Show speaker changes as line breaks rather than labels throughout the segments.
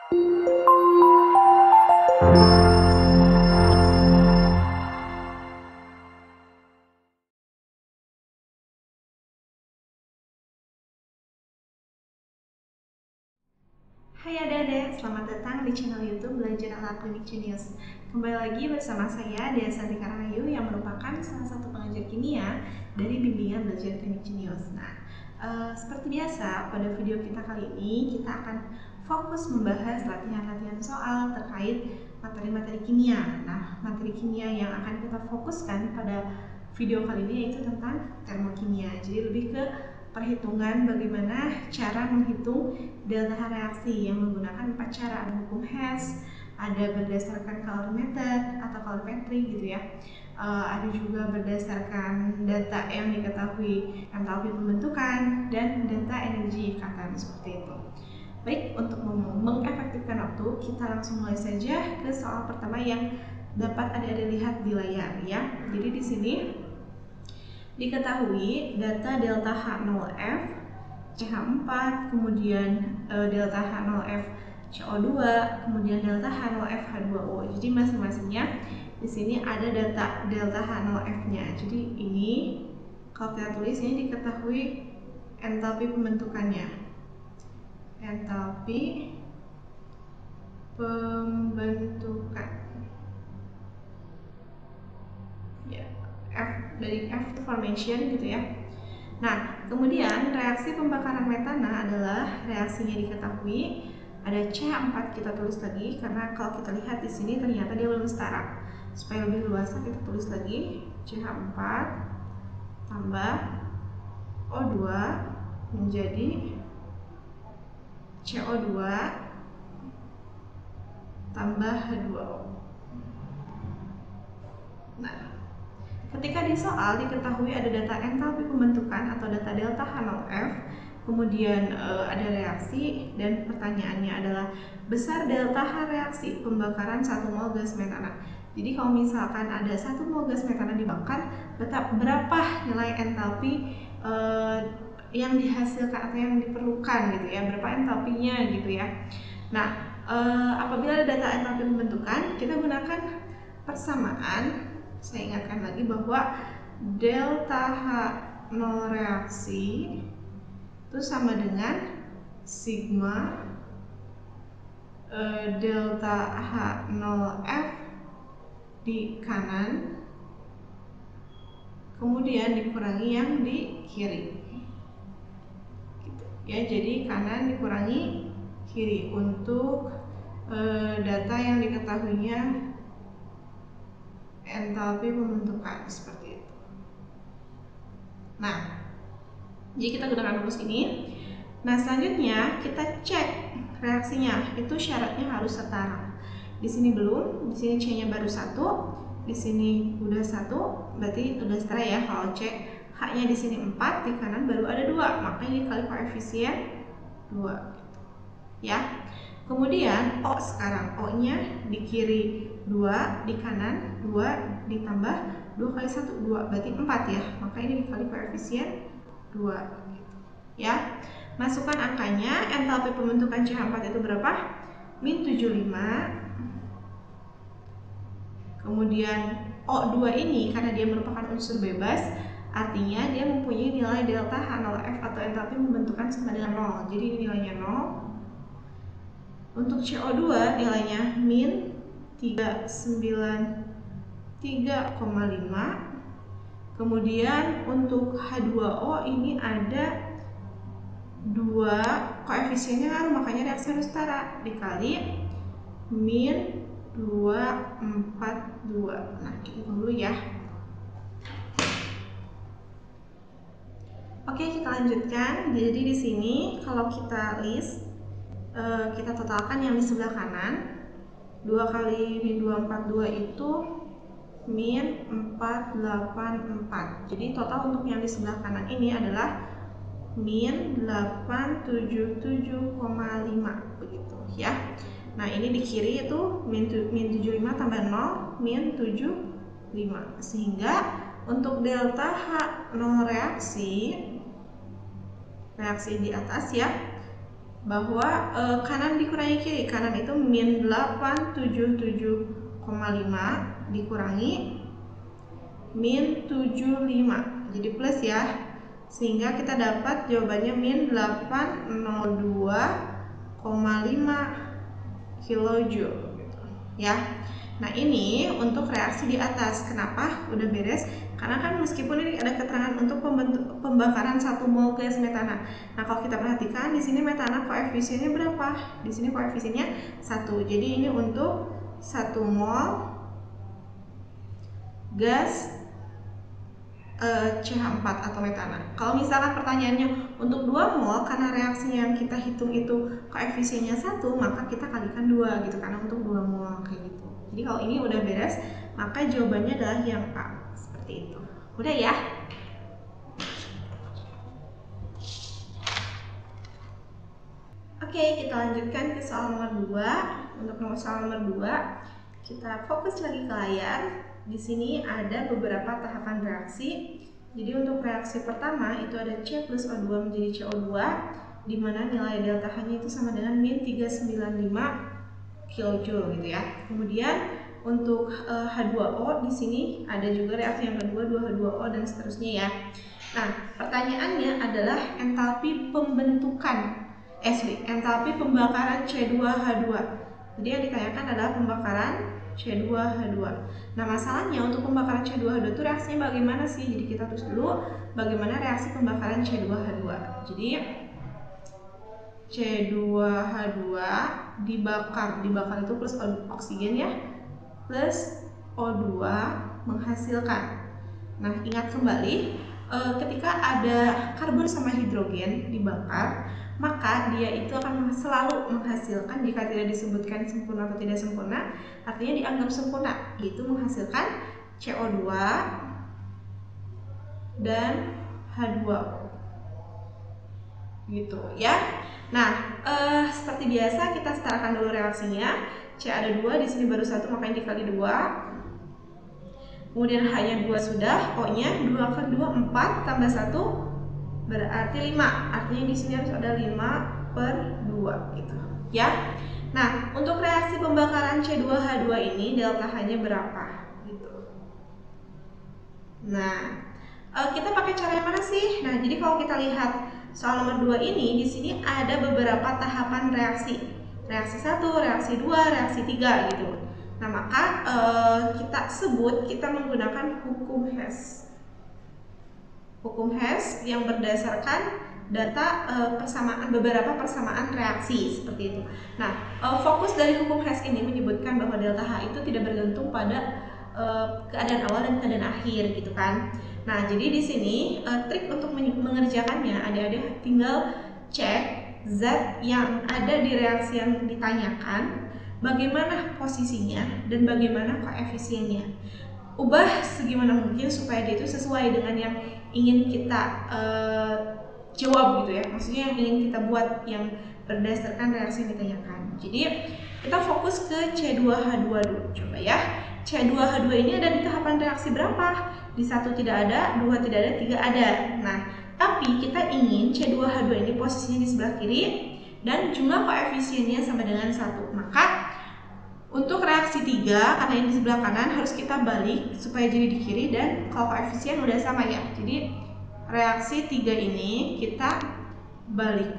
Hai adik-adik, selamat datang di channel YouTube Belajar Ala Klinik Genius. Kembali lagi bersama saya, Dea Santi Karahayu, yang merupakan salah satu pengajar kimia dari bimbingan Belajar Klinik Genius. Nah, seperti biasa, pada video kita kali ini kita akan fokus membahas latihan-latihan soal terkait materi-materi kimia. Nah, materi kimia yang akan kita fokuskan pada video kali ini yaitu tentang termokimia. Jadi lebih ke perhitungan bagaimana cara menghitung delta reaksi yang menggunakan 4 cara. Ada hukum Hess, ada berdasarkan kalorimeter atau kalorimetri gitu ya. Ada juga berdasarkan data yang diketahui entalpi pembentukan dan data energi ikatan seperti itu. Baik, untuk mengefektifkan waktu, kita langsung mulai saja ke soal pertama yang dapat adik-adik lihat di layar ya. Jadi di sini diketahui data delta H0F CH4, kemudian delta H0F CO2, kemudian delta H0F H2O. Jadi masing-masingnya di sini ada data delta H0F-nya. Jadi ini kalau kita tulis ini diketahui entalpi pembentukannya. Entalpi pembentukan. Ya, F dari F formation gitu ya. Nah, kemudian reaksi pembakaran metana adalah reaksinya diketahui ada CH4, kita tulis lagi karena kalau kita lihat di sini ternyata dia belum setara. Supaya lebih luas kita tulis lagi CH4 tambah O2 menjadi CO2 tambah H2O. Nah, ketika di soal diketahui ada data entalpi pembentukan atau data delta H0F, kemudian ada reaksi dan pertanyaannya adalah besar delta H reaksi pembakaran 1 mol gas metana. Jadi kalau misalkan ada 1 mol gas metana dibakar, berapa nilai entalpi yang dihasilkan atau yang diperlukan gitu ya, berapa entalpinya gitu ya. Nah, apabila ada data entalpi pembentukan, kita gunakan persamaan. Saya ingatkan lagi bahwa delta H0 reaksi itu sama dengan sigma delta H0F di kanan kemudian dikurangi yang di kiri gitu. Ya, jadi kanan dikurangi kiri untuk data yang diketahuinya entalpi pembentukan seperti itu. Nah, jadi kita gunakan rumus ini. Nah, selanjutnya kita cek reaksinya. Itu syaratnya harus setara. Di sini belum, di sini C-nya baru 1, di sini udah 1, berarti udah setara ya. Kalau C, H-nya di sini 4, di kanan baru ada 2, makanya dikali koefisien 2 ya. Kemudian O sekarang, O-nya di kiri 2, di kanan 2 ditambah 2 kali 1, 2, berarti 4 ya. Maka ini dikali koefisien 2 gitu. Ya. Masukkan angkanya, entalpi pembentukan CH4 itu berapa? Min 75. Kemudian O2 ini karena dia merupakan unsur bebas, artinya dia mempunyai nilai delta H0F atau entalpi pembentukan sama dengan 0. Jadi ini nilainya 0. Untuk CO2 nilainya min 3,5. Kemudian untuk H2O ini ada 2 koefisiennya, makanya reaksi harus setara, dikali min 242. Nah, kita hitung dulu ya. Oke, kita lanjutkan. Jadi di sini kalau kita list, kita totalkan yang di sebelah kanan. 2 kali min 242 itu min 484. Jadi total untuk yang di sebelah kanan ini adalah min 877,5 begitu ya. Nah, ini di kiri itu min 75 tambah 0 min 75. Sehingga untuk delta H0 reaksi di atas ya bahwa kanan dikurangi kiri. Kanan itu min 877,5 dikurangi min 75, jadi plus ya, sehingga kita dapat jawabannya min 802,5 kilojoule ya. Nah, ini untuk reaksi di atas. Kenapa? Udah beres. Karena kan meskipun ini ada keterangan untuk pembakaran 1 mol gas metana. Nah, kalau kita perhatikan di sini metana koefisiennya berapa? Di sini koefisiennya 1. Jadi ini untuk 1 mol gas CH4 atau metana. Kalau misalkan pertanyaannya untuk 2 mol, karena reaksinya yang kita hitung itu koefisiennya 1, maka kita kalikan 2 gitu, karena untuk 2 mol kayak gitu. Jadi kalau ini udah beres, maka jawabannya adalah yang A, seperti itu. Udah ya? Oke, kita lanjutkan ke soal nomor 2. Untuk soal nomor 2, kita fokus lagi ke layar. Di sini ada beberapa tahapan reaksi. Jadi untuk reaksi pertama itu ada C plus O2 menjadi CO2, di mana nilai delta H-nya itu sama dengan min 395 kilojoule gitu ya. Kemudian untuk H2O di sini ada juga reaksi yang kedua 2H2O dan seterusnya ya. Nah, pertanyaannya adalah entalpi entalpi pembakaran C2H2. Jadi yang ditanyakan adalah pembakaran C2H2. Nah, masalahnya untuk pembakaran C2H2 itu reaksinya bagaimana sih? Jadi kita tulis dulu bagaimana reaksi pembakaran C2H2. Jadi C2H2 dibakar itu plus oksigen ya, plus O2 menghasilkan. Nah, ingat kembali ketika ada karbon sama hidrogen dibakar, maka dia itu akan selalu menghasilkan, jika tidak disebutkan sempurna atau tidak sempurna, artinya dianggap sempurna, yaitu menghasilkan CO2 dan H2O gitu ya. Nah, seperti biasa kita setarakan dulu reaksinya. C ada 2, di sini baru 1, makanya dikali 2. Kemudian H-nya 2 sudah, O-nya 2 kali 2 4 tambah 1 berarti 5. Artinya di sini harus ada 5/2 gitu ya. Nah, untuk reaksi pembakaran C2H2 ini delta H-nya berapa gitu. Nah, kita pakai cara yang mana sih? Nah, jadi kalau kita lihat soal nomor 2 ini, di sini ada beberapa tahapan reaksi. Reaksi 1, reaksi 2, reaksi 3 gitu. Nah, maka kita menggunakan hukum Hess. Hukum Hess yang berdasarkan data beberapa persamaan reaksi seperti itu. Nah, fokus dari hukum Hess ini menyebutkan bahwa delta H itu tidak bergantung pada keadaan awal dan keadaan akhir gitu kan. Nah, jadi di sini trik untuk mengerjakannya, adik-adik tinggal cek zat yang ada di reaksi yang ditanyakan, bagaimana posisinya dan bagaimana koefisiennya. Ubah segimana mungkin supaya dia itu sesuai dengan yang ingin kita jawab gitu ya. Maksudnya yang ingin kita buat yang berdasarkan reaksi yang ditanyakan. Jadi kita fokus ke C2H2 dulu. Coba ya. C2H2 ini ada di tahapan reaksi berapa? Di 1 tidak ada, 2 tidak ada, 3 ada. Nah, tapi kita ingin C2H2 ini posisinya di sebelah kiri dan jumlah koefisiennya sama dengan 1. Maka untuk reaksi 3, karena ini di sebelah kanan, harus kita balik supaya jadi di kiri, dan kalau koefisien udah sama ya. Jadi reaksi 3 ini kita balik.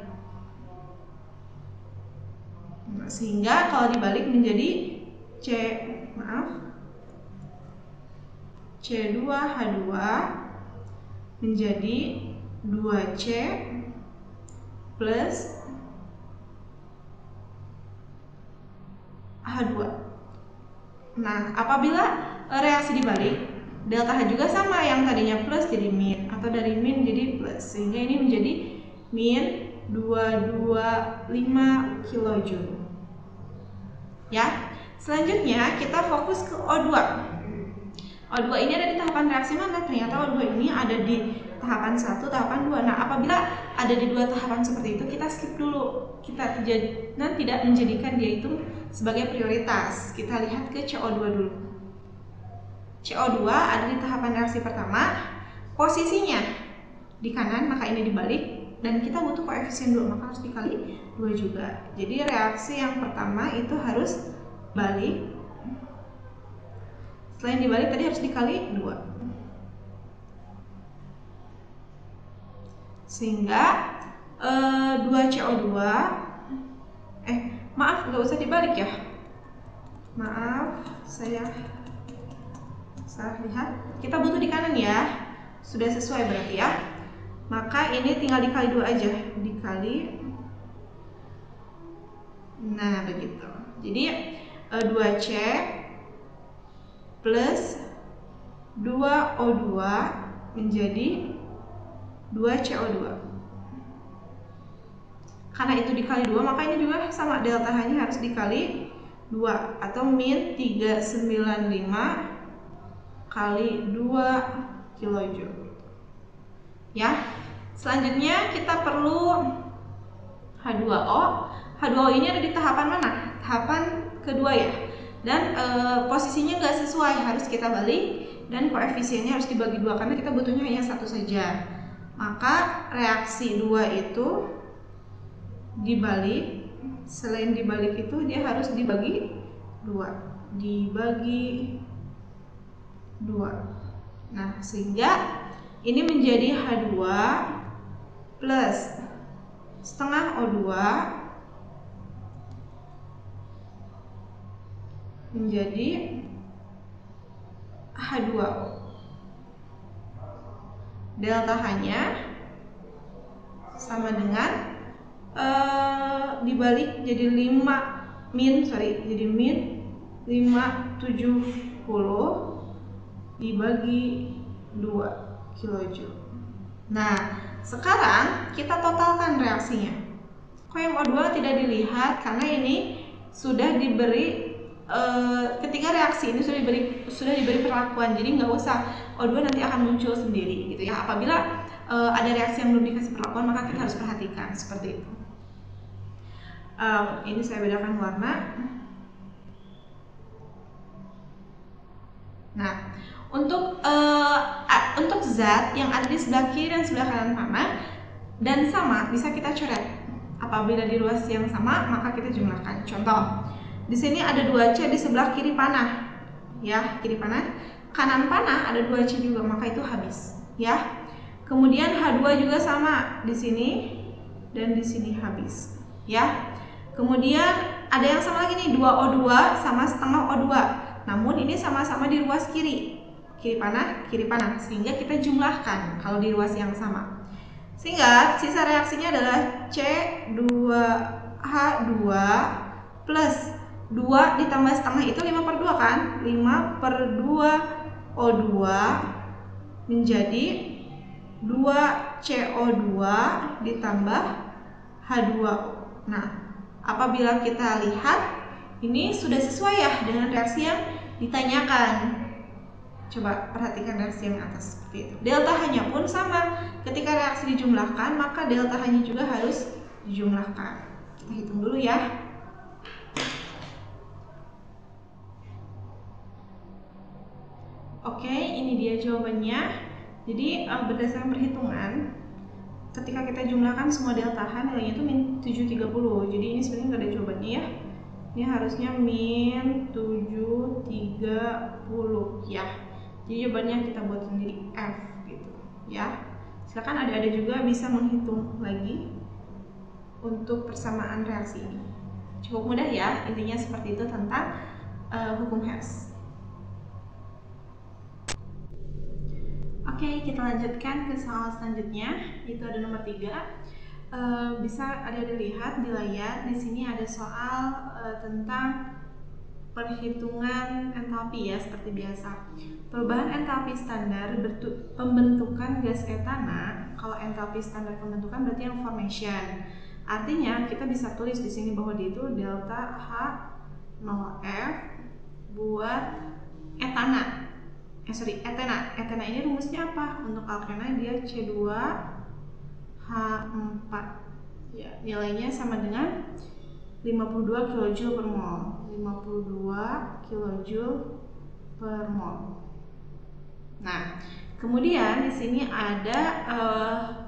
Nah, sehingga kalau dibalik menjadi C2H2 menjadi 2C plus H2. Nah, apabila reaksi dibalik, delta H juga sama, yang tadinya plus jadi min, atau dari min jadi plus, sehingga ini menjadi min 225 kilojoule. Ya, selanjutnya kita fokus ke O2. O2 ini ada di tahapan reaksi mana? Ternyata O2 ini ada di tahapan 1, tahapan 2. Nah, apabila ada di 2 tahapan seperti itu, kita skip dulu. Kita tidak menjadikan dia itu sebagai prioritas. Kita lihat ke CO2 dulu. CO2 ada di tahapan reaksi pertama, posisinya di kanan, maka ini dibalik, dan kita butuh koefisien dulu, maka harus dikali 2 juga. Jadi reaksi yang pertama itu harus balik. Selain dibalik tadi harus dikali 2. Sehingga 2CO2 maaf, nggak usah dibalik ya. Maaf, saya salah lihat. Kita butuh di kanan ya. Sudah sesuai berarti ya. Maka ini tinggal dikali 2 aja. Dikali. Nah, begitu. Jadi 2C plus 2O2 menjadi 2CO2. Karena itu dikali 2, maka ini juga sama, delta H-nya harus dikali 2 atau min 395 kali 2 kilojoule. Ya. Selanjutnya kita perlu H2O. H2O ini ada di tahapan mana? Tahapan kedua ya. Dan posisinya nggak sesuai, harus kita balik dan koefisiennya harus dibagi 2 karena kita butuhnya hanya 1 saja. Maka reaksi 2 itu dibalik, selain dibalik itu dia harus dibagi 2. Dibagi 2. Nah, sehingga ini menjadi H2 plus setengah O2 menjadi H2O. Delta H-nya sama dengan dibalik jadi min 570 dibagi 2 kilojoule. Nah, sekarang kita totalkan reaksinya. Kok yang O2 tidak dilihat karena ini sudah diberi ketika reaksi ini sudah diberi perlakuan, jadi nggak usah O2 nanti akan muncul sendiri gitu ya. Apabila ada reaksi yang belum dikasih perlakuan, maka kita harus perhatikan seperti itu. Ini saya bedakan warna. Nah, untuk zat yang ada di sebelah kiri dan sebelah kanan panah dan sama bisa kita coret. Apabila di ruas yang sama, maka kita jumlahkan. Contoh, di sini ada 2C di sebelah kiri panah, ya, kiri panah. Kanan panah ada 2C juga, maka itu habis, ya. Kemudian H2 juga sama di sini dan di sini habis, ya. Kemudian ada yang sama lagi nih, 2O2 sama setengah O2. Namun ini sama-sama di ruas kiri panah, sehingga kita jumlahkan kalau di ruas yang sama. Sehingga sisa reaksinya adalah C2H2 plus 2 ditambah setengah itu 5/2 kan? 5/2 O2 menjadi 2CO2 ditambah H2O. Nah, apabila kita lihat ini sudah sesuai ya dengan reaksi yang ditanyakan. Coba perhatikan reaksi yang atas seperti itu. Delta H-nya pun sama. Ketika reaksi dijumlahkan, maka delta H-nya juga harus dijumlahkan. Kita hitung dulu ya. Oke, ini dia jawabannya. Jadi berdasarkan perhitungan, ketika kita jumlahkan semua delta H nilainya itu min 730. Jadi ini sebenarnya nggak ada jawabannya ya. Ini harusnya min 730 ya. Jadi jawabannya kita buat sendiri F gitu ya. Silakan adik-adik juga bisa menghitung lagi untuk persamaan reaksi ini. Cukup mudah ya, intinya seperti itu tentang hukum Hess. Oke, kita lanjutkan ke soal selanjutnya, itu ada nomor 3. Bisa adik-adik lihat di layar, di sini ada soal tentang perhitungan entalpi ya, seperti biasa. Perubahan entalpi standar pembentukan gas etana. Kalau entalpi standar pembentukan berarti yang formation. Artinya kita bisa tulis di sini bahwa dia itu delta H0F buat etana. Etana. Etana ini rumusnya apa? Untuk alkena dia C2H4. Ya, nilainya sama dengan 52 kJ per mol. 52 kJ per mol. Nah, kemudian di sini ada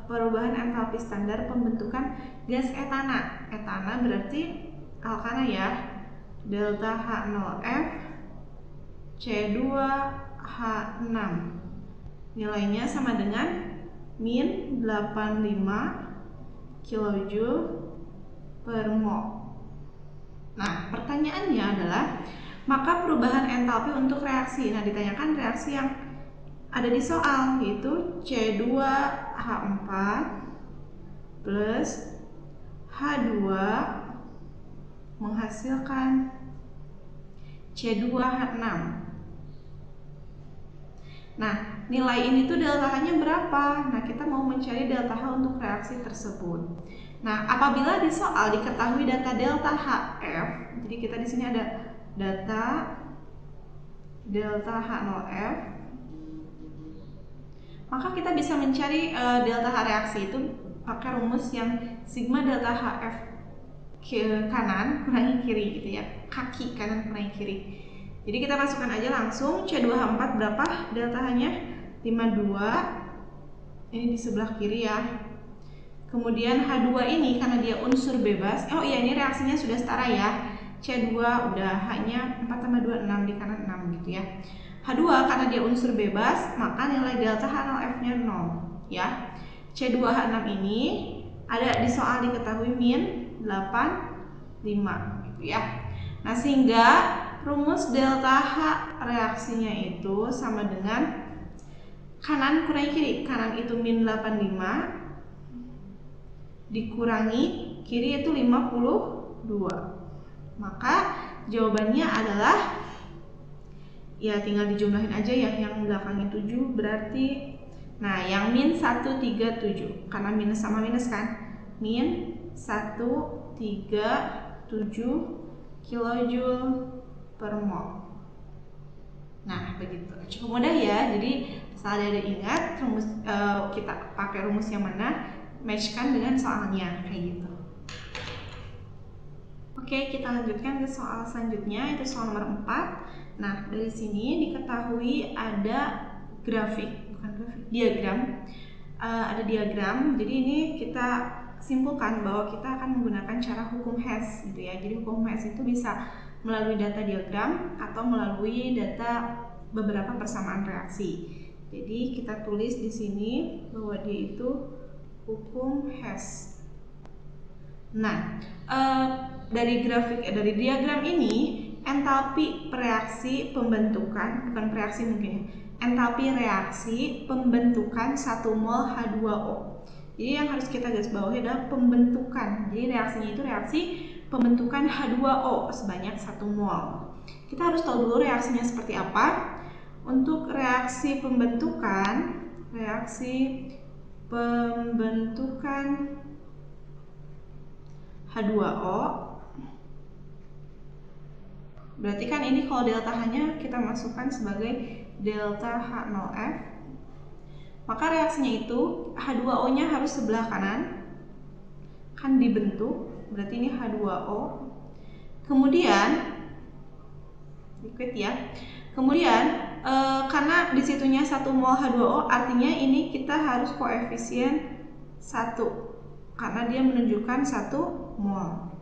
perubahan entalpi standar pembentukan gas etana. etana berarti alkana ya. Delta H0F C2H6. Nilainya sama dengan min 85 kJ per mol. Nah, pertanyaannya adalah maka perubahan entalpi untuk reaksi. Nah, ditanyakan reaksi yang ada di soal, yaitu C2H4 plus H2 menghasilkan C2H6. Nah, nilai ini tuh delta H-nya berapa? Nah, kita mau mencari delta H untuk reaksi tersebut. Nah, apabila di soal diketahui data delta HF, jadi kita di sini ada data delta H0F, maka kita bisa mencari delta H reaksi itu pakai rumus yang sigma delta HF ke kanan kurangi kiri gitu ya, kaki kanan kurangi kiri. Jadi kita masukkan aja langsung C2H4 berapa delta H-nya? 52. Ini di sebelah kiri ya. Kemudian H2 ini karena dia unsur bebas. Oh iya, ini reaksinya sudah setara ya. C2 udah H-nya 4 tambah 2 6, di kanan 6 gitu ya. H2 karena dia unsur bebas, maka nilai delta H0F-nya 0 ya. C2H6 ini ada di soal diketahui min 85 gitu ya. Nah, sehingga rumus delta H reaksinya itu sama dengan kanan kurangi kiri. Kanan itu min 85 dikurangi kiri itu 52. Maka jawabannya adalah ya tinggal dijumlahin aja ya, yang belakangnya 7 berarti nah yang min 137 karena minus sama minus kan, min 137 kJ per mol. Nah begitu, cukup mudah ya. Jadi asal ada ingat rumus, kita pakai rumus yang mana, matchkan dengan soalnya kayak gitu. Oke, kita lanjutkan ke soal selanjutnya, itu soal nomor 4. Nah, dari sini diketahui ada diagram. Ada diagram. Jadi ini kita simpulkan bahwa kita akan menggunakan cara hukum Hess gitu ya. Jadi hukum Hess itu bisa melalui data diagram atau melalui data beberapa persamaan reaksi. Jadi kita tulis di sini bahwa dia itu hukum Hess. Nah, dari diagram ini entalpi reaksi pembentukan, bukan reaksi mungkin, entalpi reaksi pembentukan 1 mol H2O. Jadi yang harus kita garis bawahi adalah pembentukan. Jadi reaksinya itu reaksi pembentukan H2O sebanyak 1 mol. Kita harus tahu dulu reaksinya seperti apa. Untuk reaksi pembentukan H2O, berarti kan ini kalau delta H-nya kita masukkan sebagai delta H0F, maka reaksinya itu H2O-nya harus sebelah kanan, kan dibentuk, berarti ini H2O. Kemudian, liquid ya. Kemudian karena disitunya 1 mol H2O, artinya ini kita harus koefisien 1 karena dia menunjukkan 1 mol.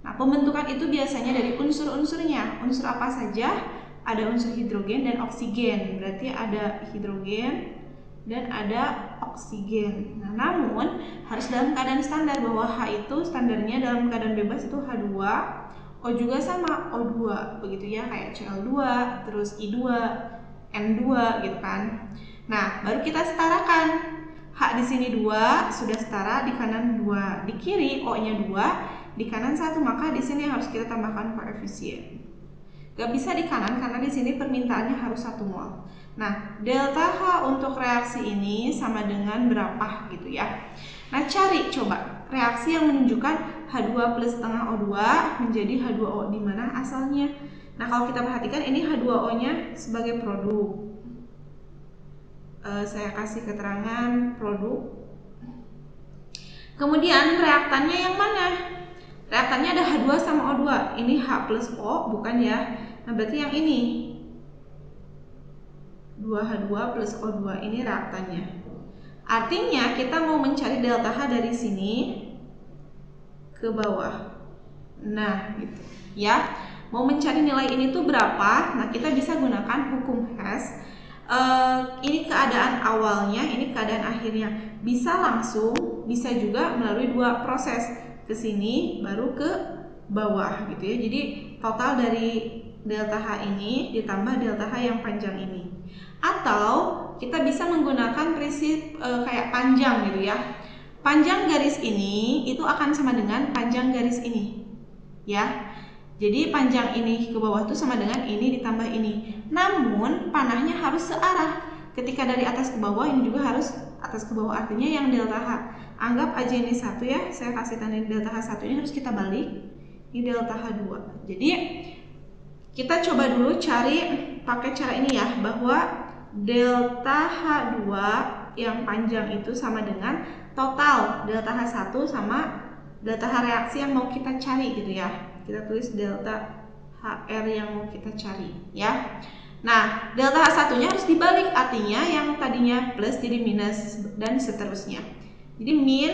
Nah, pembentukan itu biasanya dari unsur-unsurnya. Unsur apa saja? Ada unsur hidrogen dan oksigen. Berarti ada hidrogen dan ada oksigen. Nah, namun harus dalam keadaan standar, bahwa H itu standarnya dalam keadaan bebas itu H2, O juga sama O2, begitu ya, kayak Cl2, terus I2, N2 gitu kan. Nah, baru kita setarakan. H di sini 2 sudah setara, di kanan 2, di kiri O-nya 2, di kanan 1, maka di sini harus kita tambahkan koefisien. Gak bisa di kanan karena di sini permintaannya harus 1 mol. Nah, delta H untuk reaksi ini sama dengan berapa gitu ya. Nah, cari coba reaksi yang menunjukkan H2 plus setengah O2 menjadi H2O, di mana asalnya. Nah, kalau kita perhatikan ini H2O-nya sebagai produk. Saya kasih keterangan produk. Kemudian reaktannya yang mana? Reaktannya ada H2 sama O2. Ini H plus O, bukan ya? Nah, berarti yang ini 2H2 plus O2, ini reaktannya. Artinya kita mau mencari delta H dari sini ke ke bawah. Nah, gitu ya. Mau mencari nilai ini tuh berapa? Nah, kita bisa gunakan hukum Hess. Ini keadaan awalnya, ini keadaan akhirnya. Bisa langsung, bisa juga melalui dua proses, ke sini baru ke bawah gitu ya. Jadi total dari delta H ini ditambah delta H yang panjang ini. Atau kita bisa menggunakan prinsip kayak panjang gitu ya. Panjang garis ini itu akan sama dengan panjang garis ini ya. Jadi panjang ini ke bawah itu sama dengan ini ditambah ini. Namun panahnya harus searah. Ketika dari atas ke bawah, ini juga harus atas ke bawah. Artinya yang delta H, anggap aja ini 1 ya. Saya kasih tanda delta H1 ini harus kita balik. Ini delta H2. Jadi kita coba dulu cari pakai cara ini ya, bahwa delta H2 yang panjang itu sama dengan total delta H1 sama delta H reaksi yang mau kita cari gitu ya. Kita tulis delta HR yang mau kita cari ya. Nah, delta H1-nya harus dibalik, artinya yang tadinya plus jadi minus dan seterusnya. Jadi min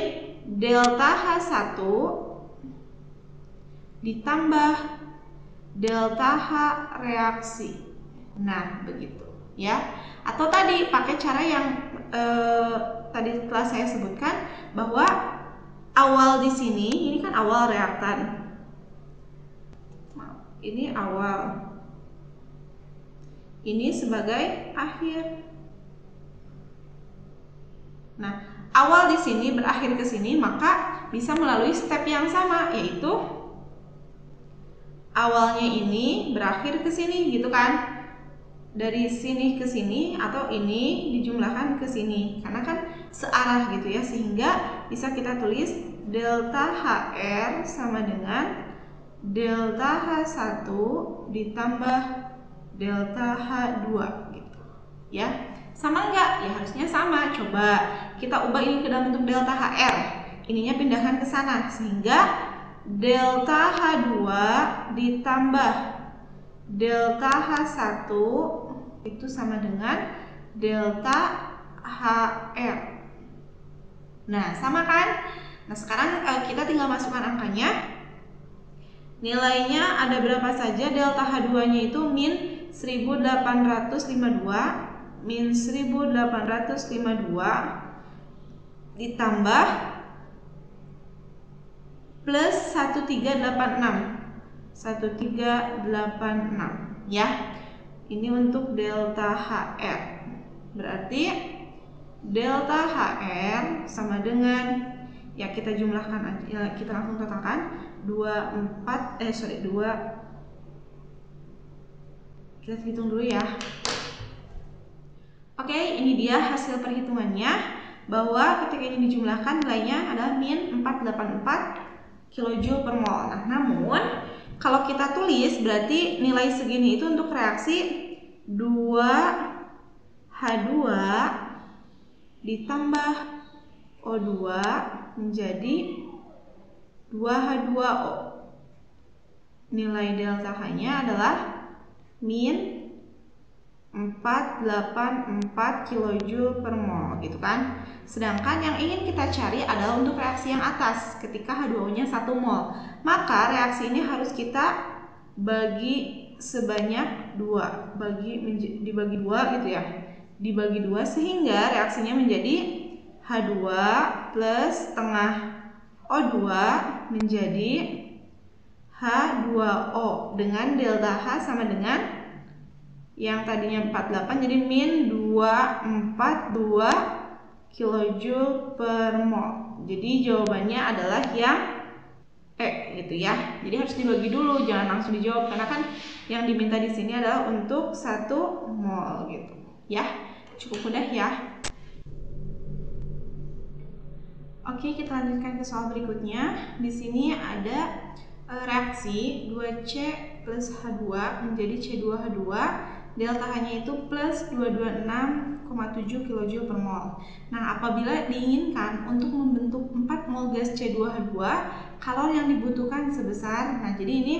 delta H1 ditambah delta H reaksi. Nah, begitu ya. Atau tadi pakai cara yang tadi telah saya sebutkan, bahwa awal di sini, ini kan awal reaktan. Ini awal, ini sebagai akhir. Nah, awal di sini berakhir ke sini, maka bisa melalui step yang sama, yaitu awalnya ini berakhir ke sini gitu kan. Dari sini ke sini atau ini dijumlahkan ke sini, karena kan searah gitu ya, sehingga bisa kita tulis delta HR sama dengan delta H1 ditambah delta H2 gitu ya. Sama enggak? Ya harusnya sama. Coba kita ubah ini ke dalam bentuk delta HR, ininya pindahkan ke sana, sehingga delta H2 ditambah delta H1 itu sama dengan delta HR. Nah, sama kan? Nah, sekarang kita tinggal masukkan angkanya. Nilainya ada berapa saja? Delta H2-nya itu min 1852, min 1852 ditambah plus 1386 ya. Ini untuk delta HR. Berarti delta HR sama dengan, ya kita jumlahkan aja, kita langsung totalkan 2 kita hitung dulu ya. Oke, ini dia hasil perhitungannya, bahwa ketika ini dijumlahkan nilainya adalah min 484 kJ per mol. Nah, namun kalau kita tulis berarti nilai segini itu untuk reaksi 2H2 ditambah O2 menjadi 2H2O. Nilai delta H-nya adalah min 484 kJ per mol gitu kan. Sedangkan yang ingin kita cari adalah untuk reaksi yang atas, ketika H2O-nya 1 mol. Maka reaksi ini harus kita bagi sebanyak 2, dibagi 2 gitu ya. Dibagi 2 sehingga reaksinya menjadi H2 plus setengah O2 menjadi H2O dengan delta H sama dengan yang tadinya 48 jadi min 242 kJ per mol. Jadi jawabannya adalah yang gitu ya. Jadi harus dibagi dulu, jangan langsung dijawab, karena kan yang diminta di sini adalah untuk 1 mol gitu. Ya, cukup mudah ya. Oke, kita lanjutkan ke soal berikutnya. Di sini ada reaksi 2C plus H2 menjadi C2H2, delta H-nya itu plus 226,7 kJ per mol. Nah, apabila diinginkan untuk membentuk 4 mol gas C2H2, kalori yang dibutuhkan sebesar, nah jadi ini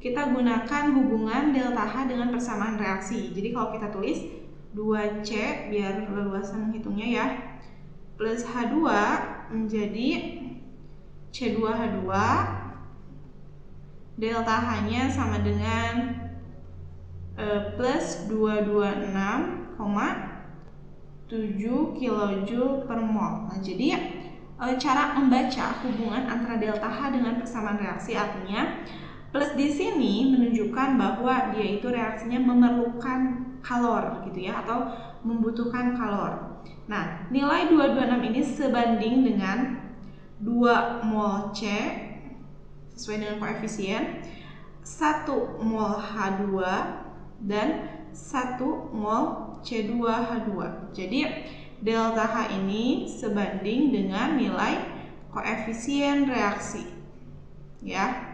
kita gunakan hubungan delta H dengan persamaan reaksi. Jadi kalau kita tulis 2C, biar leluasa menghitungnya ya, plus H2 menjadi C2H2, delta H-nya sama dengan plus 226,7 kJ per mol. Nah, jadi cara membaca hubungan antara delta H dengan persamaan reaksi artinya plus di sini menunjukkan bahwa dia itu reaksinya memerlukan kalor gitu ya, atau membutuhkan kalor. Nah, nilai 226 ini sebanding dengan 2 mol C sesuai dengan koefisien, 1 mol H2 dan 1 mol C2H2. Jadi delta H ini sebanding dengan nilai koefisien reaksi. Ya.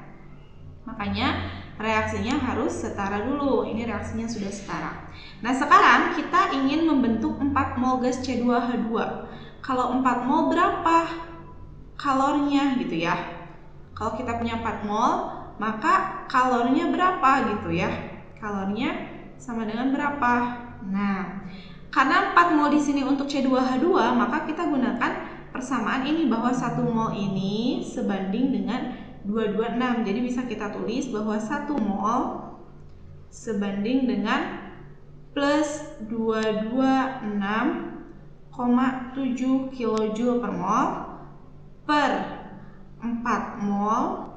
Makanya reaksinya harus setara dulu. Ini reaksinya sudah setara. Nah, sekarang kita ingin membentuk 4 mol gas C2H2. Kalau 4 mol berapa kalornya gitu ya? Kalau kita punya 4 mol, maka kalornya berapa gitu ya? Kalornya sama dengan berapa? Nah, karena 4 mol di sini untuk C2H2, maka kita gunakan persamaan ini bahwa 1 mol ini sebanding dengan 226. Jadi bisa kita tulis bahwa 1 mol sebanding dengan plus 226,7 kJ per mol per 4 mol.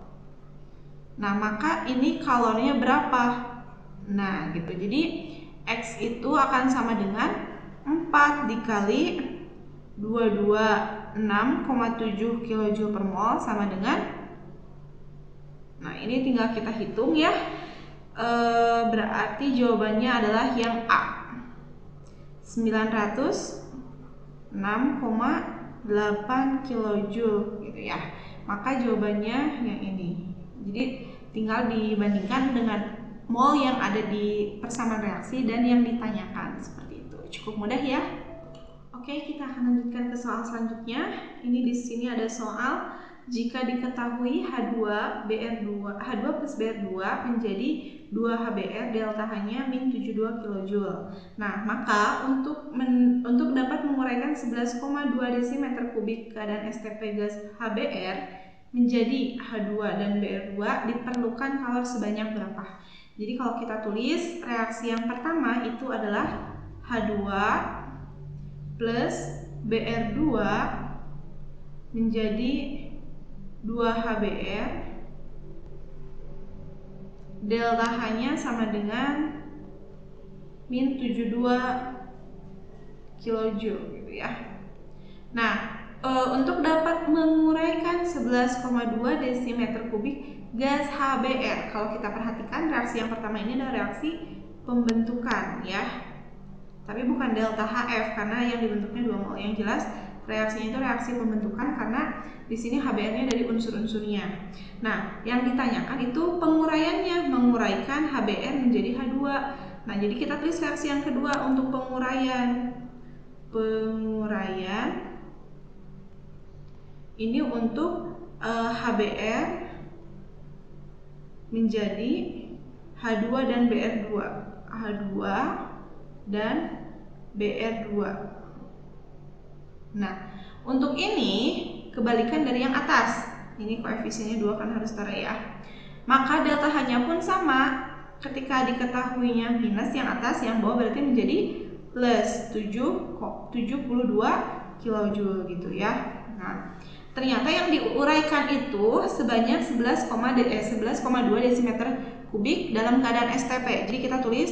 Nah, maka ini kalornya berapa? Nah, gitu. Jadi X itu akan sama dengan 4 dikali 226,7 kJ per mol sama dengan, nah ini tinggal kita hitung ya, berarti jawabannya adalah yang A, 906,8 kJ gitu ya. Maka jawabannya yang ini. Jadi tinggal dibandingkan dengan mol yang ada di persamaan reaksi dan yang ditanyakan, seperti itu. Cukup mudah ya. Oke, kita akan lanjutkan ke soal selanjutnya. Ini di sini ada soal jika diketahui H2 plus Br2 menjadi 2HBr, delta H-nya min 72 kJ. Nah, maka untuk dapat menguraikan 11,2 desimeter kubik keadaan STP gas HBr menjadi H2 dan Br2 diperlukan kalor sebanyak berapa? Jadi kalau kita tulis reaksi yang pertama itu adalah H2 plus Br2 menjadi 2HBr, delta H-nya sama dengan min 72 kJ gitu ya. Nah, untuk dapat menguraikan 11,2 desimeter kubik gas HBr, kalau kita perhatikan reaksi yang pertama ini adalah reaksi pembentukan ya. Tapi bukan delta HF karena yang dibentuknya 2 mol. Yang jelas reaksinya itu reaksi pembentukan karena di sini HBr-nya dari unsur-unsurnya. Nah, yang ditanyakan itu penguraiannya, menguraikan HBr menjadi H2. Nah, jadi kita tulis reaksi yang kedua untuk penguraian. Penguraian ini untuk HBr menjadi H2 dan Br2. H2 dan Br2. Nah, untuk ini kebalikan dari yang atas. Ini koefisiennya 2 kan harus setara ya. Maka delta H-nya pun sama. Ketika diketahuinya minus yang atas, yang bawah berarti menjadi plus 72 kJ gitu ya. Nah, ternyata yang diuraikan itu sebanyak 11,2 desimeter kubik dalam keadaan STP. Jadi kita tulis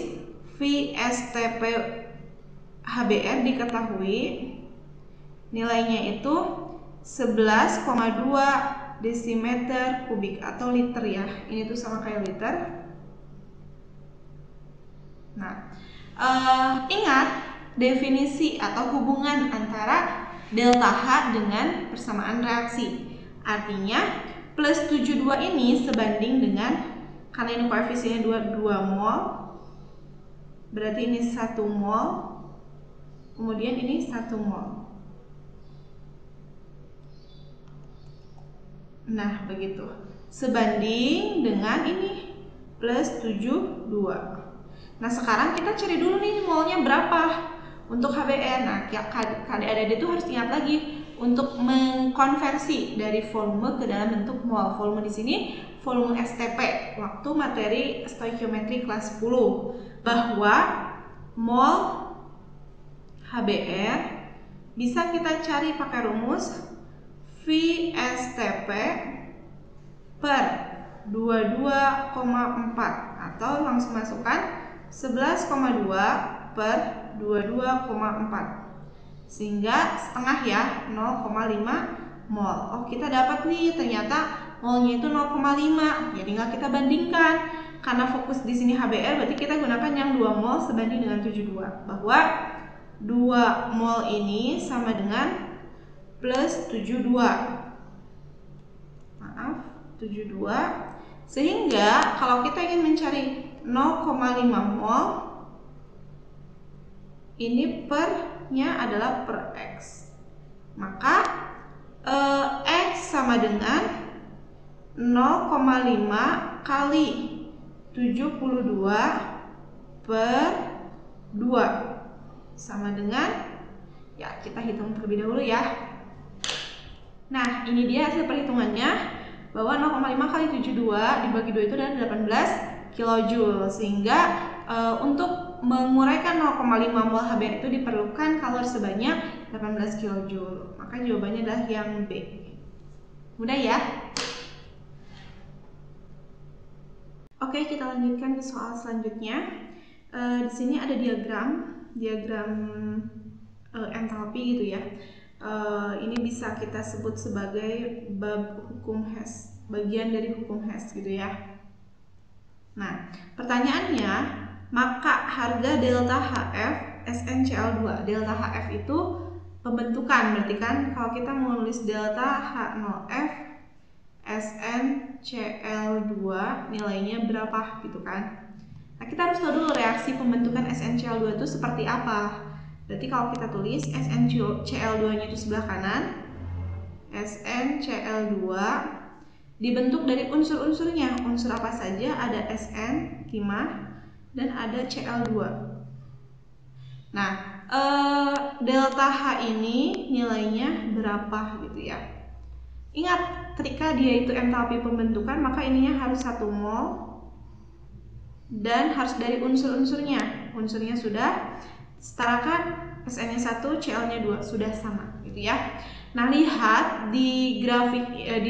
V STP HBr diketahui nilainya itu 11,2 desimeter kubik atau liter ya. Ini tuh sama kayak liter. Nah, ingat definisi atau hubungan antara delta H dengan persamaan reaksi. Artinya plus 72 ini sebanding dengan, karena ini koefisiennya 2 mol, berarti ini 1 mol, kemudian ini 1 mol. Nah, begitu. Sebanding dengan ini plus 72. Nah, sekarang kita cari dulu nih molnya berapa untuk HBr. Nah, adik-adik itu harus ingat lagi untuk mengkonversi dari volume ke dalam bentuk mol. Volume di sini volume STP waktu materi stoikiometri kelas 10, bahwa mol HBr bisa kita cari pakai rumus VSTP per 22,4 atau langsung masukkan 11,2 per 22,4 sehingga setengah ya, 0,5 mol. Oh, kita dapat nih ternyata molnya itu 0,5. Ya tinggal kita bandingkan. Karena fokus di sini HBr, berarti kita gunakan yang 2 mol sebanding dengan 72. Bahwa 2 mol ini sama dengan plus 72. Maaf, 72. Sehingga kalau kita ingin mencari 0,5 mol, ini per-nya adalah per X. Maka X sama dengan 0,5 kali 72 per 2 sama dengan, ya kita hitung terlebih dahulu ya. Nah, ini dia hasil perhitungannya, bahwa 0,5 kali 72 dibagi 2 itu adalah 18 kJ. Sehingga untuk menguraikan 0,5 mol HBr itu diperlukan kalori sebanyak 18 kJ. Maka jawabannya adalah yang B. Mudah ya? Oke, kita lanjutkan ke soal selanjutnya. Di sini ada diagram entalpi gitu ya. Ini bisa kita sebut sebagai bab hukum Hess, bagian dari hukum Hess gitu ya. Nah, pertanyaannya, maka harga delta HF SnCl2. Delta HF itu pembentukan, berarti kan kalau kita mau nulis delta H0F SnCl2 nilainya berapa gitu kan. Nah, kita harus tahu dulu reaksi pembentukan SnCl2 itu seperti apa. Berarti kalau kita tulis SnCl2-nya itu sebelah kanan, SnCl2 dibentuk dari unsur-unsurnya. Unsur apa saja? Ada Sn, timah, dan ada Cl2. Nah, delta H ini nilainya berapa gitu ya. Ingat, ketika dia itu entalpi pembentukan, maka ininya harus 1 mol dan harus dari unsur-unsurnya. Unsurnya sudah setarakan, Sn-nya 1, Cl-nya 2, sudah sama gitu ya. Nah, lihat di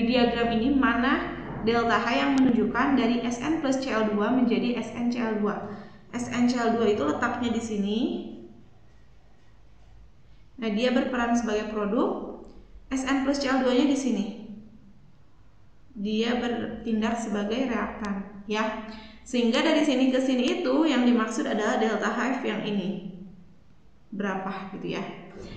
diagram ini mana delta H yang menunjukkan dari Sn plus Cl2 menjadi SnCl2. SnCl2 itu letaknya di sini. Nah, dia berperan sebagai produk. Sn plus Cl2-nya di sini. Dia bertindak sebagai reaktan, ya. Sehingga dari sini ke sini itu yang dimaksud adalah delta HF yang ini. Berapa gitu ya.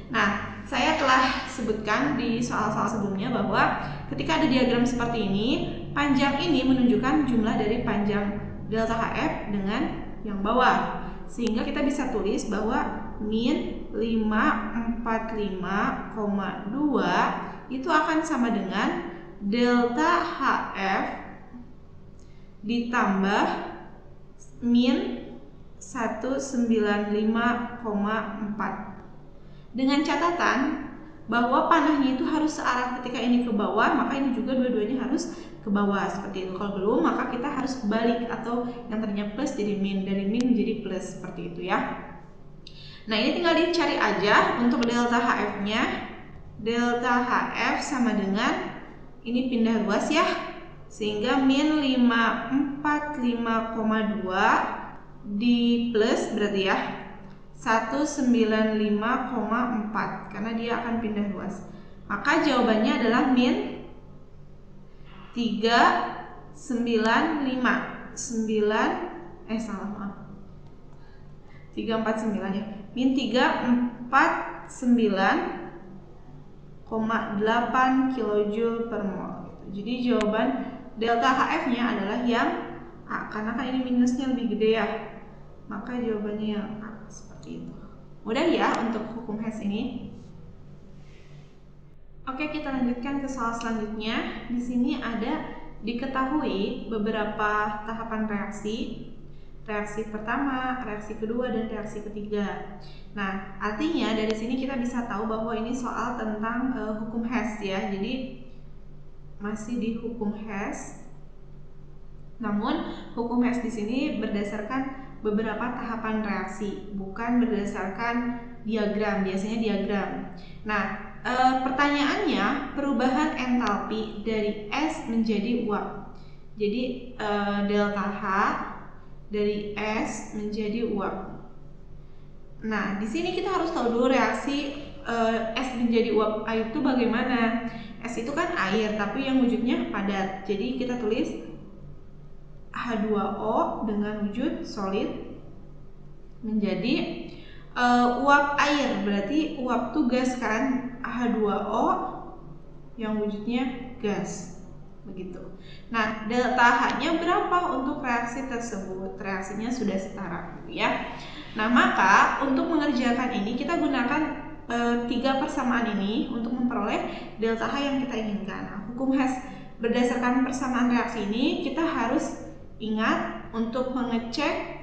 Nah, saya telah sebutkan di soal-soal sebelumnya bahwa ketika ada diagram seperti ini, panjang ini menunjukkan jumlah dari panjang delta HF dengan yang bawah. Sehingga kita bisa tulis bahwa min 545,2 itu akan sama dengan delta HF ditambah min 195,4. Dengan catatan bahwa panahnya itu harus searah ketika ini ke bawah, maka ini juga dua-duanya harus ke bawah seperti itu. Kalau belum, maka kita harus balik, atau yang tadinya plus jadi min, dari min menjadi plus seperti itu ya. Nah, ini tinggal dicari aja untuk delta HF-nya. Delta HF sama dengan, ini pindah ruas ya, sehingga min 545,2 di plus berarti ya 195,4 karena dia akan pindah ruas. Maka jawabannya adalah min 349 ya. Min 349,8 kJ per mol. Jadi jawaban delta HF-nya adalah yang A, karena kan ini minusnya lebih gede ya. Maka jawabannya yang A, seperti itu. Mudah ya untuk hukum Hess ini. Oke, kita lanjutkan ke soal selanjutnya. Di sini ada diketahui beberapa tahapan reaksi. reaksi pertama, reaksi kedua, dan reaksi ketiga. Nah, artinya dari sini kita bisa tahu bahwa ini soal tentang hukum Hess ya. Jadi masih di hukum Hess. Namun hukum Hess di sini berdasarkan beberapa tahapan reaksi, bukan berdasarkan diagram. Biasanya diagram. Nah, pertanyaannya perubahan entalpi dari S menjadi uap. Jadi delta H dari S menjadi uap. Nah, di sini kita harus tahu dulu reaksi S menjadi uap air itu bagaimana. S itu kan air, tapi yang wujudnya padat. Jadi kita tulis H2O dengan wujud solid menjadi uap air. Berarti uap itu gas kan, H2O yang wujudnya gas. Begitu. Nah, delta H-nya berapa untuk reaksi tersebut? Reaksinya sudah setara, ya. Nah, maka untuk mengerjakan ini kita gunakan 3 persamaan ini untuk memperoleh delta H yang kita inginkan. Nah, hukum Hess berdasarkan persamaan reaksi ini kita harus ingat untuk mengecek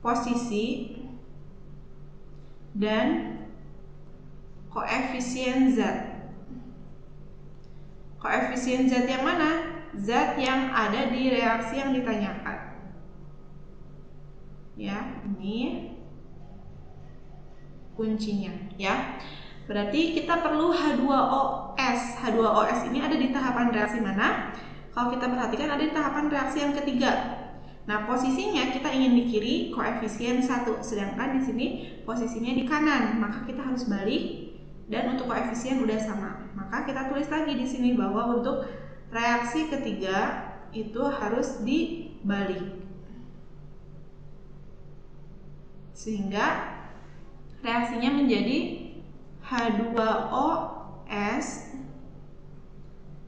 posisi dan koefisien Z. Koefisien Z yang mana? Zat yang ada di reaksi yang ditanyakan. Ya, ini kuncinya ya. Berarti kita perlu H2OS. H2OS ini ada di tahapan reaksi mana? Kalau kita perhatikan ada di tahapan reaksi yang ketiga. Nah, posisinya kita ingin di kiri, koefisien 1, sedangkan di sini posisinya di kanan. Maka kita harus balik. Dan untuk koefisien udah sama. Maka kita tulis lagi di sini bahwa untuk reaksi ketiga itu harus dibalik. Sehingga reaksinya menjadi H2OS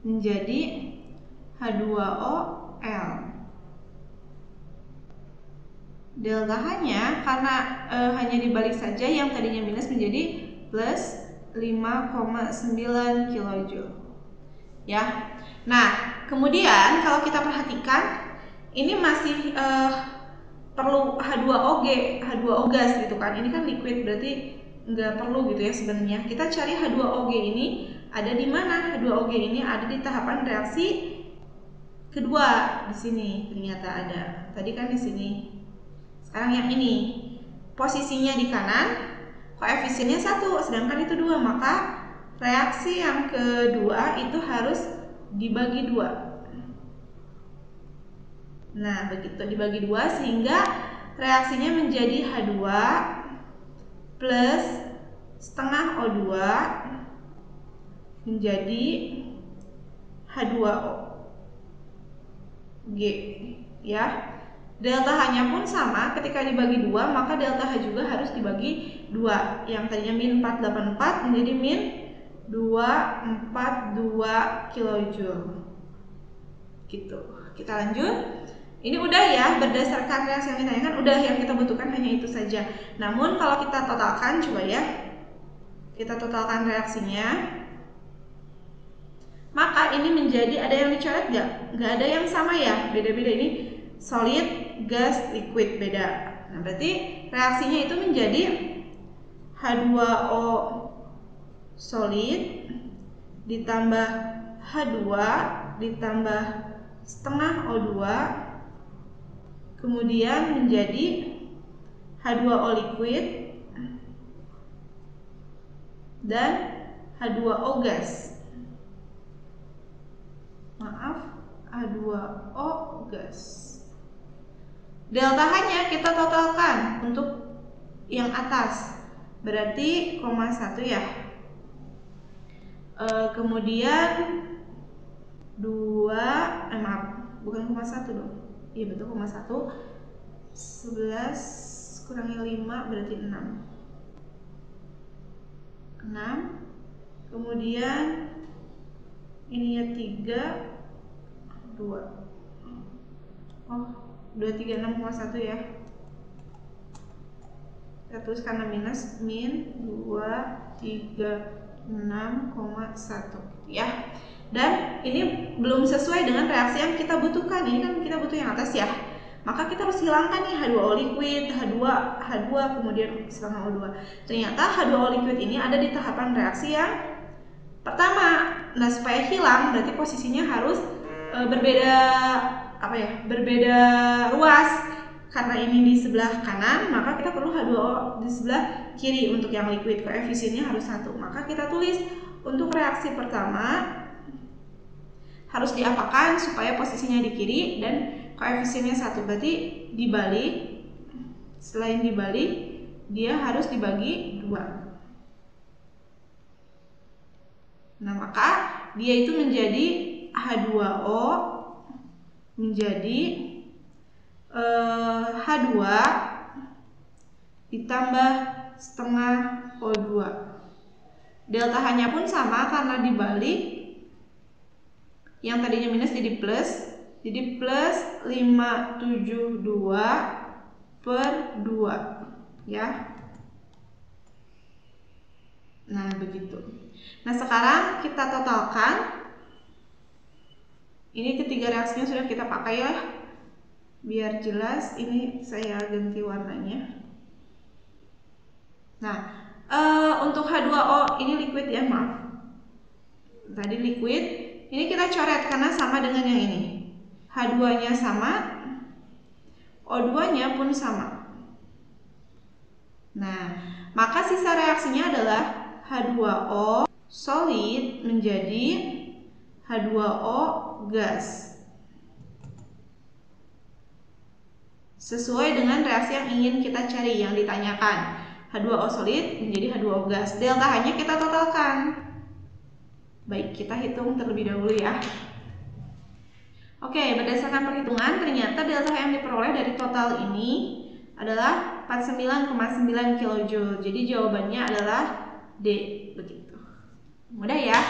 menjadi H2OL. Delta H-nya karena hanya dibalik saja, yang tadinya minus menjadi plus 5,9 kJ. Ya. Nah, kemudian kalau kita perhatikan ini masih perlu H2O gas gitu kan. Ini kan liquid, berarti nggak perlu gitu ya sebenarnya. Kita cari H2OG ini ada di mana? H2OG ini ada di tahapan reaksi kedua. Di sini ternyata ada. Tadi kan di sini. Sekarang yang ini. Posisinya di kanan, koefisiennya 1, sedangkan itu 2, maka reaksi yang kedua itu harus dibagi 2. Nah, begitu dibagi 2 sehingga reaksinya menjadi H2 plus setengah O2 menjadi H2O G, ya. Delta H-nya pun sama, ketika dibagi 2 maka delta H juga harus dibagi 2. Yang tadinya min 484 menjadi min 242 kJ. Gitu. Kita lanjut. Ini udah ya, berdasarkan reaksi yang ditanyakan udah, yang kita butuhkan hanya itu saja. Namun kalau kita totalkan, coba ya. Kita totalkan reaksinya. Maka ini menjadi, ada yang dicoret nggak? Nggak ada yang sama ya, beda-beda ini. Solid, gas, liquid, beda. Nah, berarti reaksinya itu menjadi H2O solid ditambah H2 ditambah setengah O2 kemudian menjadi H2O liquid dan H2O gas. Maaf, H2O gas. Delta H-nya kita totalkan untuk yang atas. Berarti 0,1 ya. Kemudian 2, maaf, bukan 0,1 dong. Iya betul 0,1. 11 kurangi 5 berarti 6. Kemudian ini ya 3, 2. Oh, 236,1 ya. Kita tulis karena minus, min 236,1 ya. Dan ini belum sesuai dengan reaksi yang kita butuhkan. Ini kan kita butuh yang atas ya. maka kita harus hilangkan nih H2O liquid, H2 kemudian setengah O2. Ternyata H2O liquid ini ada di tahapan reaksi yang pertama. Nah, supaya hilang berarti posisinya harus berbeda ruas. Karena ini di sebelah kanan, maka kita perlu H2O di sebelah kiri untuk yang liquid. Koefisiennya harus 1. Maka kita tulis untuk reaksi pertama harus diapakan supaya posisinya di kiri dan koefisiennya 1. Berarti dibalik. Selain dibalik, dia harus dibagi 2. Nah, maka dia itu menjadi H2O menjadi H2 ditambah setengah O2. Delta H-nya pun sama karena dibalik. Yang tadinya minus jadi plus. Jadi plus 572 per 2 ya. Nah, begitu. Nah, sekarang kita totalkan. Ini ketiga reaksinya sudah kita pakai ya. Biar jelas, ini saya ganti warnanya. Nah, untuk H2O ini liquid ya, maaf. Tadi liquid, ini kita coret karena sama dengan yang ini. H2-nya sama, O2-nya pun sama. Nah, maka sisa reaksinya adalah H2O solid menjadi H2O gas. Sesuai dengan reaksi yang ingin kita cari, yang ditanyakan. H2O solid menjadi H2O gas. Delta H-nya kita totalkan. Baik, kita hitung terlebih dahulu ya. Oke, berdasarkan perhitungan, ternyata delta H yang diperoleh dari total ini adalah 49,9 kJ. Jadi jawabannya adalah D. Begitu. Mudah ya.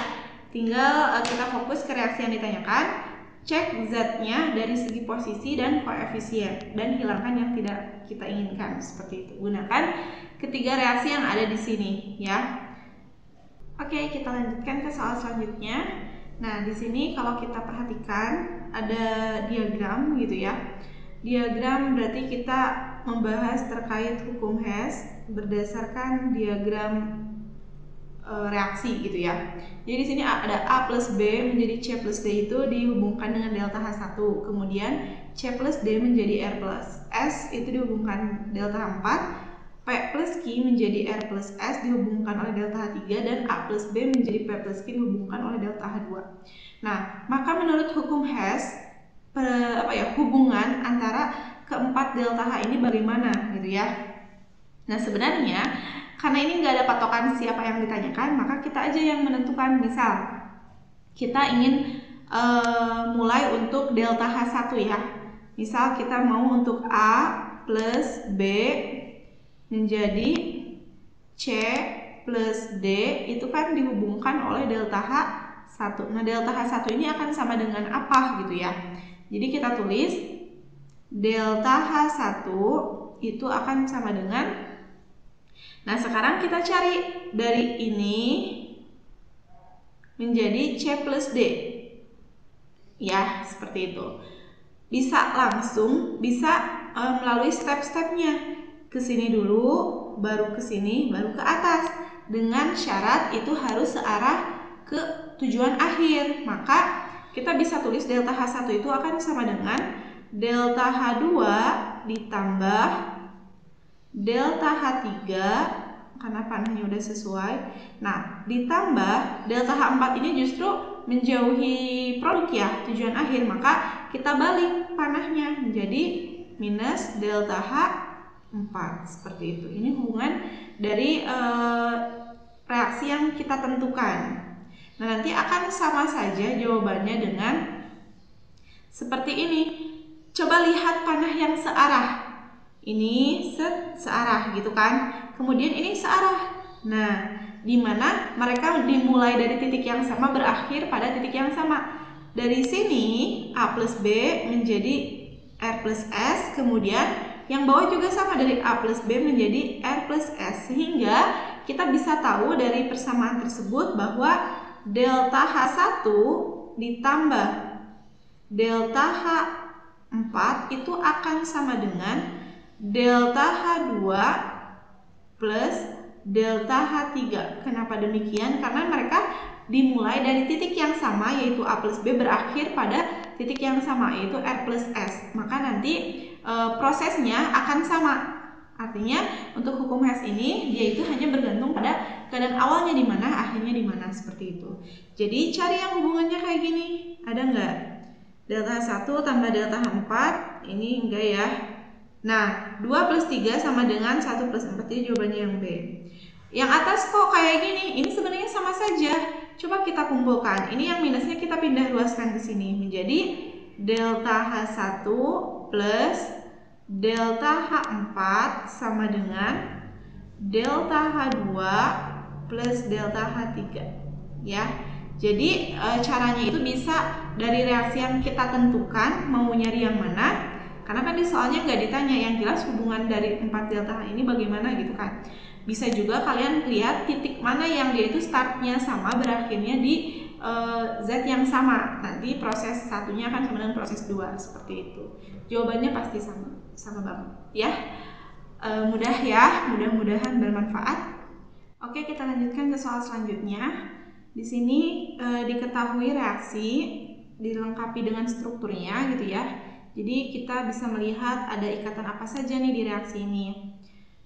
Tinggal kita fokus ke reaksi yang ditanyakan. Cek Z-nya dari segi posisi dan koefisien dan hilangkan yang tidak kita inginkan, seperti itu. Gunakan ketiga reaksi yang ada di sini ya. Oke, kita lanjutkan ke soal selanjutnya. Nah, di sini kalau kita perhatikan ada diagram gitu ya. Diagram berarti kita membahas terkait hukum Hess berdasarkan diagram reaksi gitu ya. Jadi di sini ada A plus B menjadi C plus D itu dihubungkan dengan delta H1. Kemudian C plus D menjadi R plus S itu dihubungkan delta H4. P plus Q menjadi R plus S dihubungkan oleh delta H3 dan A plus B menjadi P plus Q dihubungkan oleh delta H2. Nah, maka menurut hukum Hess hubungan antara keempat delta H ini bagaimana gitu ya. Nah, sebenarnya karena ini nggak ada patokan siapa yang ditanyakan, maka kita aja yang menentukan. Misal kita ingin mulai untuk delta H1 ya. Misal kita mau untuk A plus B menjadi C plus D itu kan dihubungkan oleh delta H1. Nah, delta H1 ini akan sama dengan apa gitu ya. Jadi kita tulis delta H1 itu akan sama dengan. Nah, sekarang kita cari dari ini menjadi C plus D. Ya, seperti itu. Bisa langsung, bisa melalui step-stepnya. Ke sini dulu, baru ke sini, baru ke atas. Dengan syarat itu harus searah ke tujuan akhir. Maka kita bisa tulis delta H1 itu akan sama dengan delta H2 ditambah delta H3 karena panahnya udah sesuai. Nah, ditambah delta H4 ini justru menjauhi produk ya, tujuan akhir. Maka kita balik panahnya menjadi minus delta H4 seperti itu. Ini hubungan dari reaksi yang kita tentukan. Nah, nanti akan sama saja jawabannya dengan seperti ini. Coba lihat panah yang searah. Ini searah gitu kan. Kemudian ini searah. Nah, di mana mereka dimulai dari titik yang sama berakhir pada titik yang sama. Dari sini A plus B menjadi R plus S. Kemudian yang bawah juga sama, dari A plus B menjadi R plus S. Sehingga kita bisa tahu dari persamaan tersebut bahwa delta H1 ditambah delta 4 itu akan sama dengan delta H2 plus delta H3. Kenapa demikian? Karena mereka dimulai dari titik yang sama, yaitu A plus B, berakhir pada titik yang sama, yaitu R plus S. Maka nanti prosesnya akan sama. Artinya untuk hukum Hess ini dia itu hanya bergantung pada keadaan awalnya di mana, akhirnya di mana, seperti itu. Jadi cari yang hubungannya kayak gini. Ada nggak? Delta H1 tambah delta H4, ini enggak ya. Nah, 2 plus 3 sama dengan 1 plus 4, jadi jawabannya yang B. Yang atas kok kayak gini? Ini sebenarnya sama saja. Coba kita kumpulkan. Ini yang minusnya kita pindah luaskan ke sini menjadi delta H1 plus delta H4 sama dengan delta H2 plus delta H3, ya. Jadi caranya itu bisa dari reaksi yang kita tentukan mau nyari yang mana, karena kan di soalnya nggak ditanya yang jelas hubungan dari 4 delta H ini bagaimana gitu kan. Bisa juga kalian lihat titik mana yang dia itu startnya sama, berakhirnya di Z yang sama. Nanti proses satunya akan sama dengan proses 2, seperti itu. Jawabannya pasti sama banget ya. Mudah ya, mudah-mudahan bermanfaat. Oke, kita lanjutkan ke soal selanjutnya. Di sini diketahui reaksi, dilengkapi dengan strukturnya gitu ya. Jadi kita bisa melihat ada ikatan apa saja nih di reaksi ini.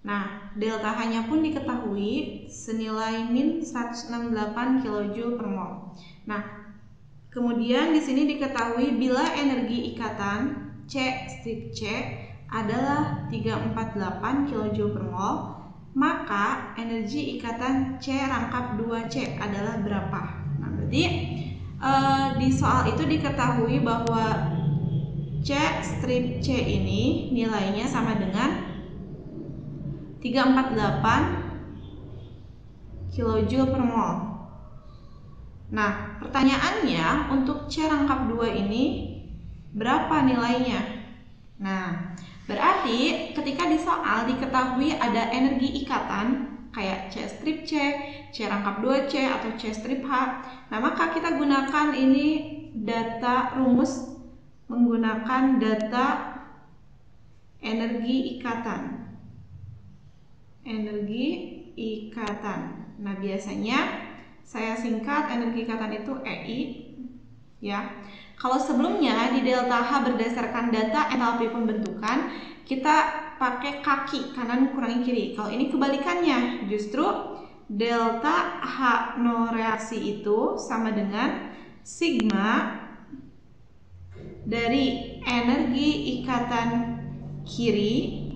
Nah, delta H-nya pun diketahui senilai min 168 kJ per mol. Nah, kemudian di sini diketahui bila energi ikatan C strip C adalah 348 kJ per mol, maka energi ikatan C rangkap 2C adalah berapa? Nah, berarti di soal itu diketahui bahwa C strip C ini nilainya sama dengan 348 kJ per mol. Nah, pertanyaannya untuk C rangkap 2 ini berapa nilainya? Nah, berarti ketika di soal diketahui ada energi ikatan kayak C strip C, C rangkap 2C atau C strip H. Nah, maka kita gunakan ini data rumus menggunakan data energi ikatan. Nah, biasanya saya singkat energi ikatan itu EI ya. Kalau sebelumnya di delta H berdasarkan data entalpi pembentukan, kita pakai kaki kanan kurangi kiri. Kalau ini kebalikannya, justru delta H0 reaksi itu sama dengan sigma dari energi ikatan kiri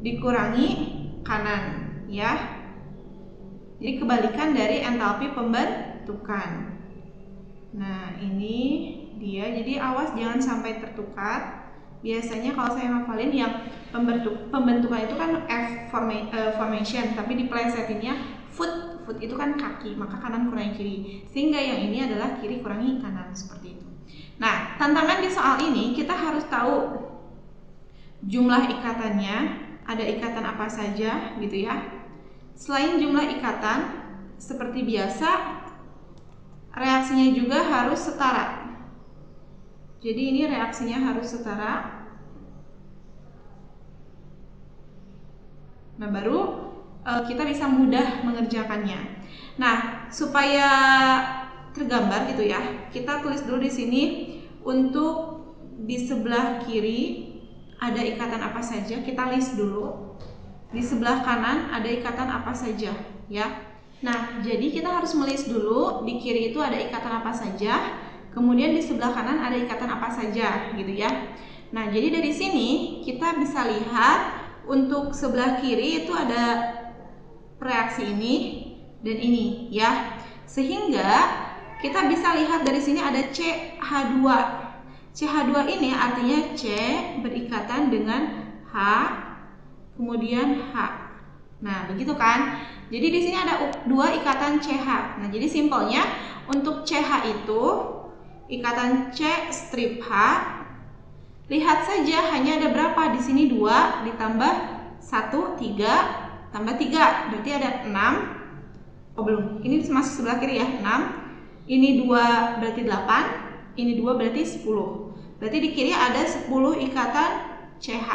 dikurangi kanan ya. Jadi kebalikan dari entalpi pembentukan. Nah, ini dia. Jadi awas jangan sampai tertukar. Biasanya kalau saya ngafalin yang pembentukan itu kan formation, tapi diplesetinnya foot itu kan kaki, maka kanan kurangi kiri. Sehingga yang ini adalah kiri kurangi kanan, seperti itu. Nah, tantangan di soal ini kita harus tahu jumlah ikatannya, ada ikatan apa saja gitu ya. Selain jumlah ikatan, seperti biasa reaksinya juga harus setara. Jadi ini reaksinya harus setara. Nah, baru kita bisa mudah mengerjakannya. Nah, supaya tergambar gitu ya, kita tulis dulu di sini untuk di sebelah kiri ada ikatan apa saja, kita list dulu. Di sebelah kanan ada ikatan apa saja ya. Nah, jadi kita harus melist dulu di kiri itu ada ikatan apa saja, kemudian di sebelah kanan ada ikatan apa saja gitu ya. Nah, jadi dari sini kita bisa lihat untuk sebelah kiri itu ada reaksi ini dan ini ya. Sehingga kita bisa lihat dari sini ada CH2. CH2 ini artinya C berikatan dengan H kemudian H. Nah, begitu kan? Jadi di sini ada dua ikatan CH. Nah, jadi simpelnya untuk CH itu ikatan C strip H. Lihat saja hanya ada berapa di sini 2 ditambah 1 3 tambah 3 berarti ada 6. Oh belum, ini masih sebelah kiri ya, 6 Ini 2 berarti 8, ini 2 berarti 10. Berarti di kiri ada 10 ikatan CH.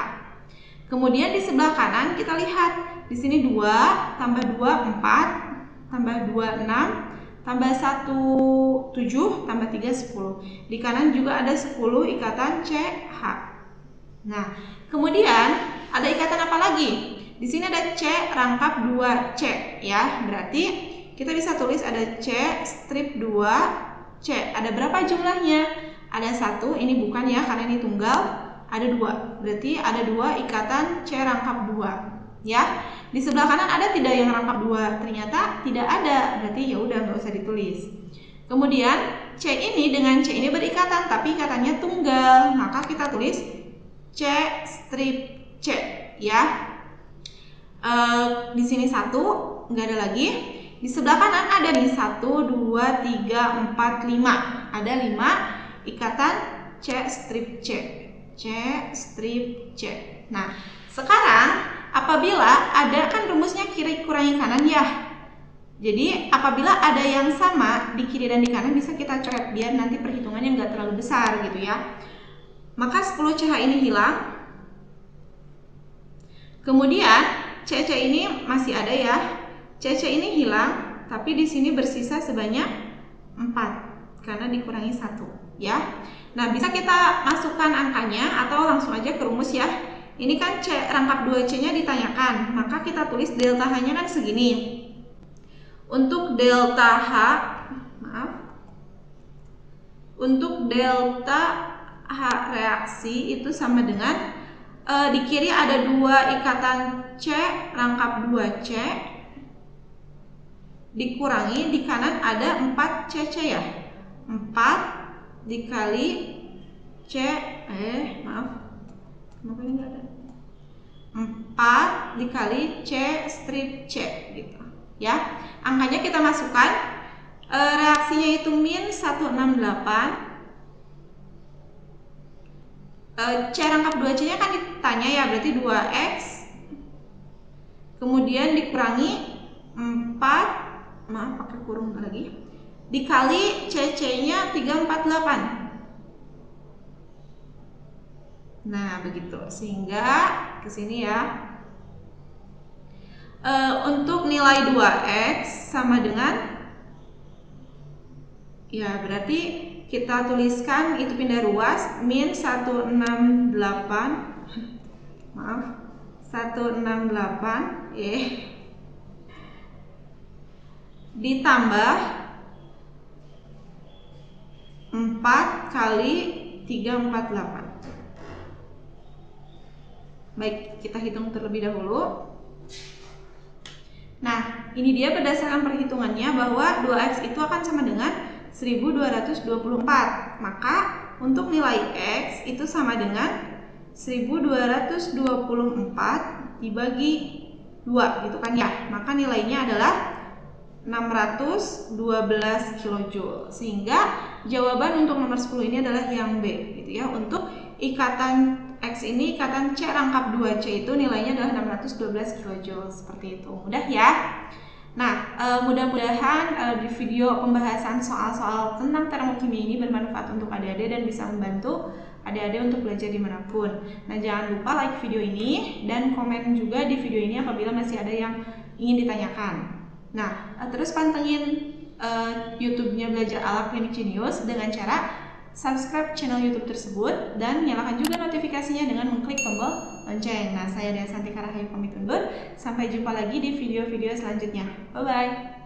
Kemudian di sebelah kanan kita lihat, di sini 2 tambah 2 4, tambah 2 6, tambah 1 7, tambah 3 10. Di kanan juga ada 10 ikatan CH. Nah, kemudian ada ikatan apa lagi? Di sini ada C rangkap 2C ya. Berarti kita bisa tulis ada C strip 2C. Ada berapa jumlahnya? Ada 1, ini bukan ya karena ini tunggal. Ada 2. Berarti ada 2 ikatan C rangkap 2 ya. Di sebelah kanan ada tidak yang rangkap 2? Ternyata tidak ada. Berarti ya udah nggak usah ditulis. Kemudian C ini dengan C ini berikatan tapi ikatannya tunggal. Maka kita tulis C strip C ya. Di sini 1, nggak ada lagi. Di sebelah kanan ada nih 1, 2, 3, 4, 5. Ada 5 ikatan C strip C. C strip C. Nah, sekarang apabila ada, kan rumusnya kiri kurangi kanan ya. Jadi apabila ada yang sama di kiri dan di kanan bisa kita coret biar nanti perhitungannya nggak terlalu besar gitu ya. Maka 10 CH ini hilang. Kemudian CC ini masih ada ya. CC ini hilang, tapi di sini bersisa sebanyak 4 karena dikurangi 1 ya. Nah, bisa kita masukkan angkanya atau langsung aja ke rumus ya. Ini kan C rangkap 2C-nya ditanyakan, maka kita tulis delta H-nya kan segini. Untuk delta H, untuk delta H reaksi itu sama dengan di kiri ada 2 ikatan C rangkap 2C dikurangi di kanan ada 4 CC ya. 4 dikali C kenapa ini enggak ada? 4 dikali C strip C gitu ya. Angkanya kita masukkan. Reaksinya itu min 168. C rangkap 2C nya kan ditanya ya, berarti 2X kemudian dikurangi 4, maaf pakai kurung lagi, dikali CC nya 348. Nah begitu, sehingga kesini ya. Untuk nilai 2X sama dengan, ya berarti kita tuliskan itu pindah ruas min 168 maaf 168 ditambah 4 kali 348. Baik, kita hitung terlebih dahulu. Nah, ini dia berdasarkan perhitungannya bahwa 2X itu akan sama dengan 1224. Maka untuk nilai X itu sama dengan 1224 dibagi 2 gitu kan ya. Maka nilainya adalah 612 kJ. Sehingga jawaban untuk nomor 10 ini adalah yang B gitu ya. Untuk ikatan X ini, ikatan C rangkap 2C itu nilainya adalah 612 kJ. Seperti itu. Mudah ya. Nah, mudah-mudahan di video pembahasan soal-soal tentang termokimia ini bermanfaat untuk adik-adik dan bisa membantu adik-adik untuk belajar dimanapun. Nah, jangan lupa like video ini dan komen juga di video ini apabila masih ada yang ingin ditanyakan. Nah, terus pantengin YouTube-nya Belajar Ala Klinik Jenius dengan cara subscribe channel YouTube tersebut dan nyalakan juga notifikasinya dengan mengklik tombol lonceng. Nah, saya Dea Santika Rahayu pamit undur. Sampai jumpa lagi di video-video selanjutnya. Bye-bye.